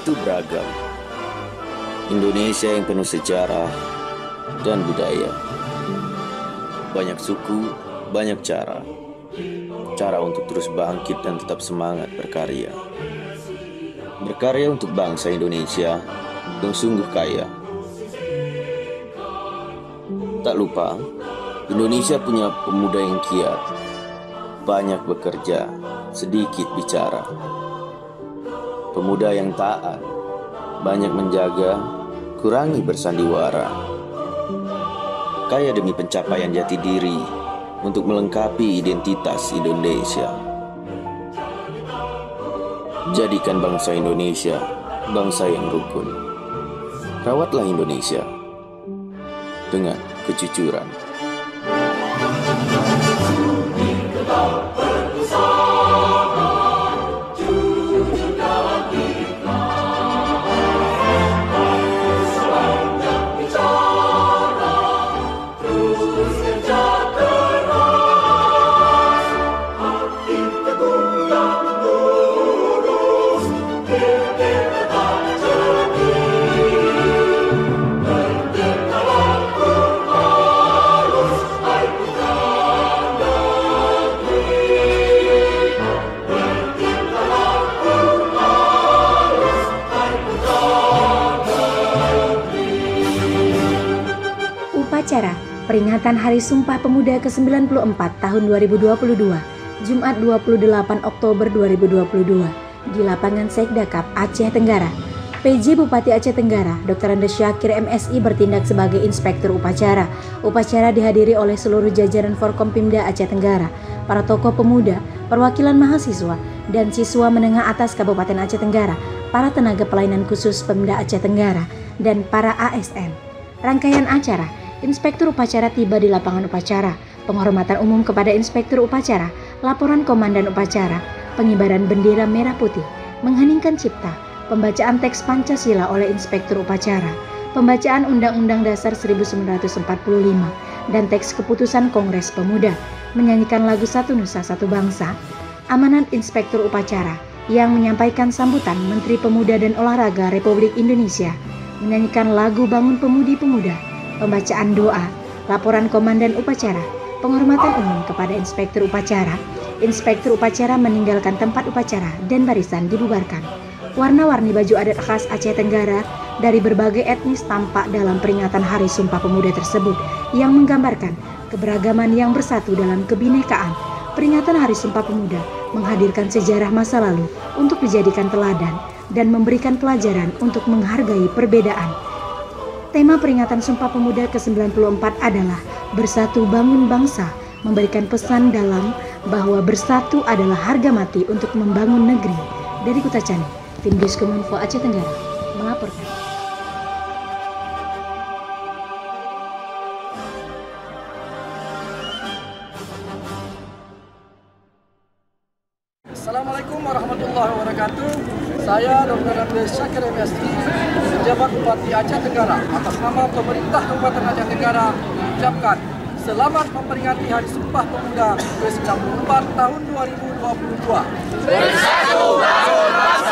begitu beragam. Indonesia yang penuh sejarah dan budaya. Banyak suku, banyak cara. Cara untuk terus bangkit dan tetap semangat berkarya. Berkarya untuk bangsa Indonesia yang sungguh kaya. Tak lupa, Indonesia punya pemuda yang giat, banyak bekerja, sedikit bicara. Pemuda yang taat, banyak menjaga, kurangi bersandiwara. Kaya demi pencapaian jati diri untuk melengkapi identitas Indonesia. Jadikan bangsa Indonesia bangsa yang rukun. Rawatlah Indonesia dengan kejujuran. Upacara peringatan Hari Sumpah Pemuda ke-94 tahun 2022, Jumat 28 Oktober 2022, di lapangan Sekdakap Aceh Tenggara. PJ Bupati Aceh Tenggara, Dr. Andes Syakir MSI bertindak sebagai inspektur upacara. Upacara dihadiri oleh seluruh jajaran Forkompimda Aceh Tenggara, para tokoh pemuda, perwakilan mahasiswa, dan siswa menengah atas Kabupaten Aceh Tenggara, para tenaga pelayanan khusus Pemda Aceh Tenggara, dan para ASN. Rangkaian acara, Inspektur upacara tiba di lapangan upacara, penghormatan umum kepada inspektur upacara, laporan komandan upacara, pengibaran bendera merah putih, mengheningkan cipta, pembacaan teks Pancasila oleh inspektur upacara, pembacaan Undang-Undang Dasar 1945, dan teks keputusan Kongres Pemuda, menyanyikan lagu Satu Nusa Satu Bangsa. Amanat inspektur upacara yang menyampaikan sambutan Menteri Pemuda dan Olahraga Republik Indonesia, menyanyikan lagu Bangun Pemudi-Pemuda, pembacaan doa, laporan komandan upacara, penghormatan umum kepada inspektur upacara. Inspektur upacara meninggalkan tempat upacara dan barisan dibubarkan. Warna-warni baju adat khas Aceh Tenggara dari berbagai etnis tampak dalam peringatan Hari Sumpah Pemuda tersebut yang menggambarkan keberagaman yang bersatu dalam kebinekaan. Peringatan Hari Sumpah Pemuda menghadirkan sejarah masa lalu untuk dijadikan teladan dan memberikan pelajaran untuk menghargai perbedaan. Tema peringatan Sumpah Pemuda ke-94 adalah Bersatu Bangun Bangsa, memberikan pesan dalam bahwa bersatu adalah harga mati untuk membangun negeri. Dari Kota Cani, tim Diskominfo Aceh Tenggara melaporkan. Assalamualaikum warahmatullahi wabarakatuh. Saya Dr. Andes Syakir MSI, pejabat Bupati Aceh Tenggara, atas nama pemerintah Kabupaten Aceh Tenggara mengucapkan selamat memperingati Hari Sumpah Pemuda ke-94 tahun 2022. Bersatu bangun bangsa.